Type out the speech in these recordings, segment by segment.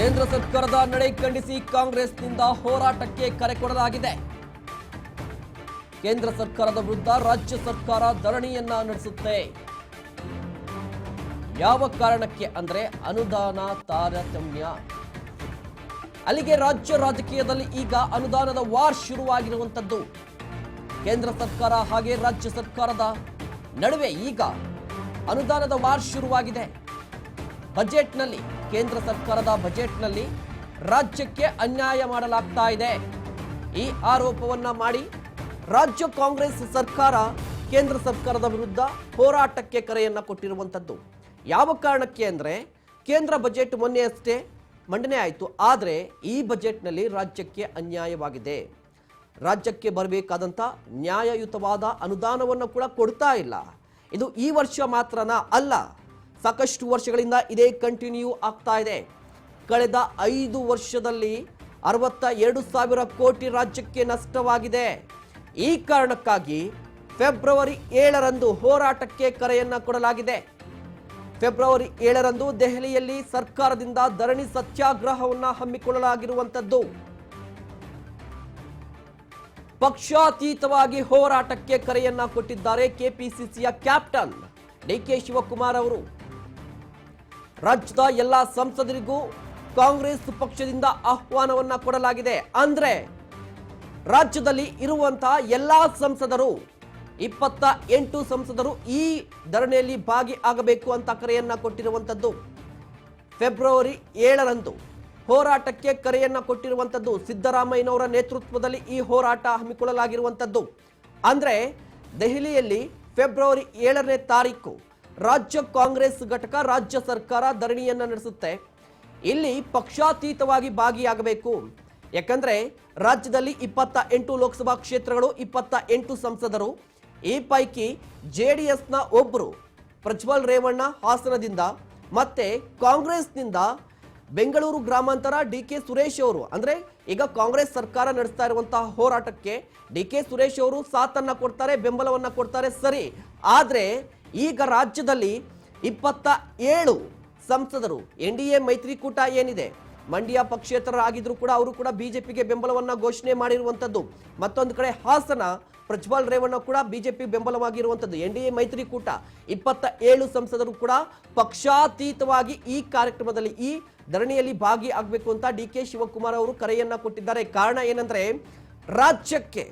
ಕೇಂದ್ರ ಸರ್ಕಾರದ ನಡೆ ಖಂಡಿಸಿ ಕಾಂಗ್ರೆಸ್ನಿಂದ ಹೋರಾಟಕ್ಕೆ ಕರೆ ಕೊಡಲಾಗಿದೆ. ಕೇಂದ್ರ ಸರ್ಕಾರದ ವಿರುದ್ಧ ರಾಜ್ಯ ಸರ್ಕಾರ ಧರಣಿಯನ್ನ ನಡೆಸುತ್ತೆ. ಯಾವ ಕಾರಣಕ್ಕೆ ಅಂದ್ರೆ ಅನುದಾನ ತಾರತಮ್ಯ. ಅಲ್ಲಿಗೆ ರಾಜ್ಯ ರಾಜಕೀಯದಲ್ಲಿ ಈಗ ಅನುದಾನದ ವಾರ್ ಶುರುವಾಗಿರುವಂತದ್ದು. ಕೇಂದ್ರ ಸರ್ಕಾರ ಹಾಗೆ ರಾಜ್ಯ ಸರ್ಕಾರದ ನಡುವೆ ಈಗ ಅನುದಾನದ ವಾರ್ ಶುರುವಾಗಿದೆ. ಬಜೆಟ್ನಲ್ಲಿ ಕೇಂದ್ರ ಸರ್ಕಾರದ ಬಜೆಟ್ನಲ್ಲಿ ರಾಜ್ಯಕ್ಕೆ ಅನ್ಯಾಯ ಮಾಡಲಾಗ್ತಾ ಇದೆ. ಈ ಆರೋಪವನ್ನ ಮಾಡಿ ರಾಜ್ಯ ಕಾಂಗ್ರೆಸ್ ಸರ್ಕಾರ ಕೇಂದ್ರ ಸರ್ಕಾರದ ವಿರುದ್ಧ ಹೋರಾಟಕ್ಕೆ ಕರೆಯನ್ನ ಕೊಟ್ಟಿರುವಂತದ್ದು. ಯಾವ ಕಾರಣಕ್ಕೆ ಅಂದ್ರೆ ಕೇಂದ್ರ ಬಜೆಟ್ ಮೊನ್ನೆಯಷ್ಟೇ ಮಂಡನೆ ಆಯಿತು. ಆದರೆ ಈ ಬಜೆಟ್ನಲ್ಲಿ ರಾಜ್ಯಕ್ಕೆ ಅನ್ಯಾಯವಾಗಿದೆ. ರಾಜ್ಯಕ್ಕೆ ಬರಬೇಕಾದಂಥ ನ್ಯಾಯಯುತವಾದ ಅನುದಾನವನ್ನು ಕೂಡ ಕೊಡ್ತಾ ಇಲ್ಲ. ಇದು ಈ ವರ್ಷ ಮಾತ್ರನಾ ಅಲ್ಲ, ಸಾಕಷ್ಟು ವರ್ಷಗಳಿಂದ ಇದೇ ಕಂಟಿನ್ಯೂ ಆಗ್ತಾ ಇದೆ. ಕಳೆದ 5 ವರ್ಷದಲ್ಲಿ 62,000 ಕೋಟಿ ರಾಜ್ಯಕ್ಕೆ ನಷ್ಟವಾಗಿದೆ. ಈ ಕಾರಣಕ್ಕಾಗಿ ಫೆಬ್ರವರಿ 7ರಂದು ಹೋರಾಟಕ್ಕೆ ಕರೆಯನ್ನ ಕೊಡಲಾಗಿದೆ. ಫೆಬ್ರವರಿ 7ರಂದು ದೆಹಲಿಯಲ್ಲಿ ಸರ್ಕಾರದಿಂದ ಧರಣಿ ಸತ್ಯಾಗ್ರಹವನ್ನು ಹಮ್ಮಿಕೊಳ್ಳಲಾಗಿರುವಂತದ್ದು. ಪಕ್ಷಾತೀತವಾಗಿ ಹೋರಾಟಕ್ಕೆ ಕರೆಯನ್ನ ಕೊಟ್ಟಿದ್ದಾರೆ ಕೆಪಿಸಿಸಿಯ ಕ್ಯಾಪ್ಟನ್ ಡಿಕೆ ಶಿವಕುಮಾರ್ ಅವರು. ರಾಜ್ಯದ ಎಲ್ಲ ಸಂಸದರಿಗೂ ಕಾಂಗ್ರೆಸ್ ಪಕ್ಷದಿಂದ ಆಹ್ವಾನವನ್ನ ಕೊಡಲಾಗಿದೆ. ಅಂದ್ರೆ ರಾಜ್ಯದಲ್ಲಿ ಇರುವಂತಹ ಎಲ್ಲಾ ಸಂಸದರು 28 ಸಂಸದರು ಈ ಧರಣಿಯಲ್ಲಿ ಭಾಗಿಯಾಗಬೇಕು ಅಂತ ಕರೆಯನ್ನ ಕೊಟ್ಟಿರುವಂತದ್ದು. ಫೆಬ್ರವರಿ 7ರಂದು ಹೋರಾಟಕ್ಕೆ ಕರೆಯನ್ನ ಕೊಟ್ಟಿರುವಂತದ್ದು. ಸಿದ್ದರಾಮಯ್ಯನವರ ನೇತೃತ್ವದಲ್ಲಿ ಈ ಹೋರಾಟ ಹಮ್ಮಿಕೊಳ್ಳಲಾಗಿರುವಂತದ್ದು. ಅಂದ್ರೆ ದೆಹಲಿಯಲ್ಲಿ ಫೆಬ್ರವರಿ 7ನೇ ತಾರೀಕು ರಾಜ್ಯ ಕಾಂಗ್ರೆಸ್ ಘಟಕ ರಾಜ್ಯ ಸರ್ಕಾರ ಧರಣಿಯನ್ನ ನಡೆಸುತ್ತೆ. ಇಲ್ಲಿ ಪಕ್ಷಾತೀತವಾಗಿ ಭಾಗಿಯಾಗಬೇಕು. ಯಾಕಂದ್ರೆ ರಾಜ್ಯದಲ್ಲಿ 28 ಲೋಕಸಭಾ ಕ್ಷೇತ್ರಗಳು, 28 ಸಂಸದರು. ಈ ಪೈಕಿ ಜೆಡಿಎಸ್ನ ಒಬ್ಬರು ಪ್ರಜ್ವಲ್ ರೇವಣ್ಣ ಹಾಸನದಿಂದ, ಮತ್ತೆ ಕಾಂಗ್ರೆಸ್ನಿಂದ ಬೆಂಗಳೂರು ಗ್ರಾಮಾಂತರ ಡಿಕೆ ಸುರೇಶ್ ಅವರು, ಅಂದ್ರೆ ಈಗ ಕಾಂಗ್ರೆಸ್ ಸರ್ಕಾರ ನಡೆಸ್ತಾ ಇರುವಂತಹ ಹೋರಾಟಕ್ಕೆ ಡಿಕೆ ಸುರೇಶ್ ಅವರು ಸಾಥನ್ನ ಕೊಡ್ತಾರೆ, ಬೆಂಬಲವನ್ನ ಕೊಡ್ತಾರೆ. ಸರಿ, ಆದ್ರೆ ಈಗ ರಾಜ್ಯದಲ್ಲಿ 27 ಸಂಸದರು ಎನ್ಡಿಎ ಮೈತ್ರಿಕೂಟ ಏನಿದೆ, ಮಂಡ್ಯ ಪಕ್ಷೇತರರಾಗಿದ್ರು ಕೂಡ ಅವರು ಕೂಡ ಬಿಜೆಪಿಗೆ ಬೆಂಬಲವನ್ನ ಘೋಷಣೆ ಮಾಡಿರುವಂತದ್ದು. ಮತ್ತೊಂದು ಕಡೆ ಹಾಸನ ಪ್ರಜ್ವಲ್ ರೇವಣ್ಣ ಕೂಡ ಬಿಜೆಪಿ ಬೆಂಬಲವಾಗಿರುವಂತದ್ದು. ಎನ್ಡಿಎ ಮೈತ್ರಿಕೂಟ 27 ಸಂಸದರು ಕೂಡ ಪಕ್ಷಾತೀತವಾಗಿ ಈ ಕಾರ್ಯಕ್ರಮದಲ್ಲಿ, ಈ ಧರಣಿಯಲ್ಲಿ ಭಾಗಿಯಾಗಬೇಕು ಅಂತ ಡಿಕೆ ಶಿವಕುಮಾರ್ ಅವರು ಕರೆಯನ್ನ ಕೊಟ್ಟಿದ್ದಾರೆ. ಕಾರಣ ಏನಂದ್ರೆ ರಾಜ್ಯಕ್ಕೆ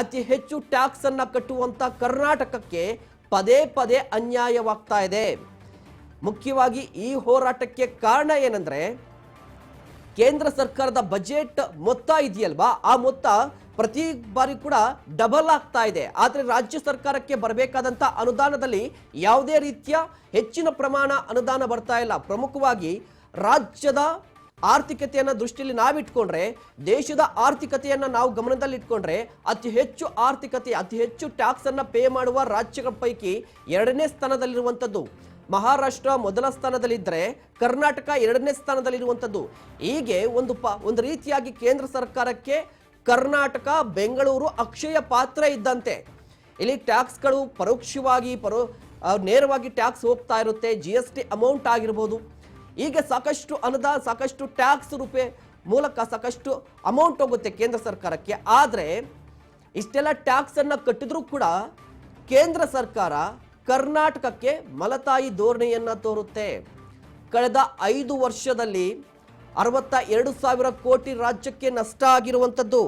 ಅತಿ ಹೆಚ್ಚು ಟ್ಯಾಕ್ಸ್ ಅನ್ನ ಕಟ್ಟುವಂತ ಕರ್ನಾಟಕಕ್ಕೆ ಪದೇ ಪದೇ ಅನ್ಯಾಯವಾಗ್ತಾ ಇದೆ. ಮುಖ್ಯವಾಗಿ ಈ ಹೋರಾಟಕ್ಕೆ ಕಾರಣ ಏನಂದ್ರೆ ಕೇಂದ್ರ ಸರ್ಕಾರದ ಬಜೆಟ್ ಮೊತ್ತ ಇದೆಯಲ್ವಾ, ಆ ಮೊತ್ತ ಪ್ರತಿ ಬಾರಿ ಕೂಡ ಡಬಲ್ ಆಗ್ತಾ ಇದೆ. ಆದರೆ ರಾಜ್ಯ ಸರ್ಕಾರಕ್ಕೆ ಬರಬೇಕಾದಂಥ ಅನುದಾನದಲ್ಲಿ ಯಾವುದೇ ರೀತಿಯ ಹೆಚ್ಚಿನ ಪ್ರಮಾಣ ಅನುದಾನ ಬರ್ತಾ ಇಲ್ಲ. ಪ್ರಮುಖವಾಗಿ ರಾಜ್ಯದ ಆರ್ಥಿಕತೆಯನ್ನು ದೃಷ್ಟಿಯಲ್ಲಿ ನಾವಿಟ್ಕೊಂಡ್ರೆ, ದೇಶದ ಆರ್ಥಿಕತೆಯನ್ನು ನಾವು ಗಮನದಲ್ಲಿಟ್ಕೊಂಡ್ರೆ ಅತಿ ಹೆಚ್ಚು ಆರ್ಥಿಕತೆ, ಅತಿ ಹೆಚ್ಚು ಟ್ಯಾಕ್ಸ್ ಅನ್ನ ಪೇ ಮಾಡುವ ರಾಜ್ಯಗಳ ಪೈಕಿ 2ನೇ ಸ್ಥಾನದಲ್ಲಿರುವಂಥದ್ದು. ಮಹಾರಾಷ್ಟ್ರ ಮೊದಲ ಸ್ಥಾನದಲ್ಲಿದ್ದರೆ ಕರ್ನಾಟಕ 2ನೇ ಸ್ಥಾನದಲ್ಲಿರುವಂಥದ್ದು. ಹೀಗೆ ಒಂದು ರೀತಿಯಾಗಿ ಕೇಂದ್ರ ಸರ್ಕಾರಕ್ಕೆ ಕರ್ನಾಟಕ, ಬೆಂಗಳೂರು ಅಕ್ಷಯ ಪಾತ್ರ ಇದ್ದಂತೆ. ಇಲ್ಲಿ ಟ್ಯಾಕ್ಸ್ಗಳು ಪರೋಕ್ಷವಾಗಿ ನೇರವಾಗಿ ಟ್ಯಾಕ್ಸ್ ಹೋಗ್ತಾ ಇರುತ್ತೆ. GST ಅಮೌಂಟ್ ಆಗಿರ್ಬೋದು, ಈಗ ಸಾಕಷ್ಟು ಅನುದಾನ, ಸಾಕಷ್ಟು ಟ್ಯಾಕ್ಸ್ ಮೂಲಕ ಸಾಕಷ್ಟು ಅಮೌಂಟ್ ಹೋಗುತ್ತೆ ಕೇಂದ್ರ ಸರ್ಕಾರಕ್ಕೆ. ಆದರೆ ಇಷ್ಟೆಲ್ಲ ಟ್ಯಾಕ್ಸ್ ಅನ್ನ ಕಟ್ಟಿದ್ರೂ ಕೂಡ ಕೇಂದ್ರ ಸರ್ಕಾರ ಕರ್ನಾಟಕಕ್ಕೆ ಮಲತಾಯಿ ಧೋರಣೆಯನ್ನ ತೋರುತ್ತೆ. ಕಳೆದ 5 ವರ್ಷದಲ್ಲಿ 62,000 ಕೋಟಿ ರಾಜ್ಯಕ್ಕೆ ನಷ್ಟ ಆಗಿರುವಂಥದ್ದು.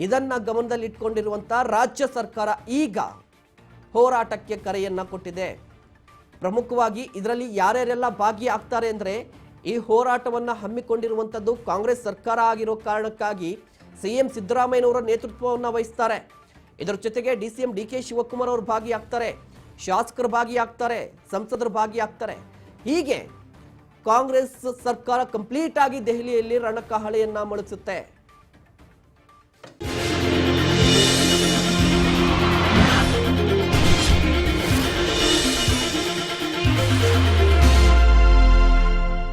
ಇದನ್ನ ಗಮನದಲ್ಲಿಟ್ಕೊಂಡಿರುವಂಥ ರಾಜ್ಯ ಸರ್ಕಾರ ಈಗ ಹೋರಾಟಕ್ಕೆ ಕರೆಯನ್ನ ಕೊಟ್ಟಿದೆ. ಪ್ರಮುಖವಾಗಿ ಇದರಲ್ಲಿ ಯಾರ್ಯಾರೆಲ್ಲ ಭಾಗಿಯಾಗ್ತಾರೆ ಅಂದರೆ, ಈ ಹೋರಾಟವನ್ನು ಹಮ್ಮಿಕೊಂಡಿರುವಂಥದ್ದು ಕಾಂಗ್ರೆಸ್ ಸರ್ಕಾರ ಆಗಿರೋ ಕಾರಣಕ್ಕಾಗಿ CM ಸಿದ್ದರಾಮಯ್ಯನವರ ನೇತೃತ್ವವನ್ನು ವಹಿಸ್ತಾರೆ. ಇದರ ಜೊತೆಗೆ DCM DK ಶಿವಕುಮಾರ್ ಅವರು ಭಾಗಿಯಾಗ್ತಾರೆ, ಶಾಸಕರು ಭಾಗಿಯಾಗ್ತಾರೆ, ಸಂಸದರು ಭಾಗಿಯಾಗ್ತಾರೆ. ಹೀಗೆ ಕಾಂಗ್ರೆಸ್ ಸರ್ಕಾರ ಕಂಪ್ಲೀಟ್ ಆಗಿ ದೆಹಲಿಯಲ್ಲಿ ರಣಕಹಳೆಯನ್ನ ಮೊಳಗಿಸುತ್ತೆ.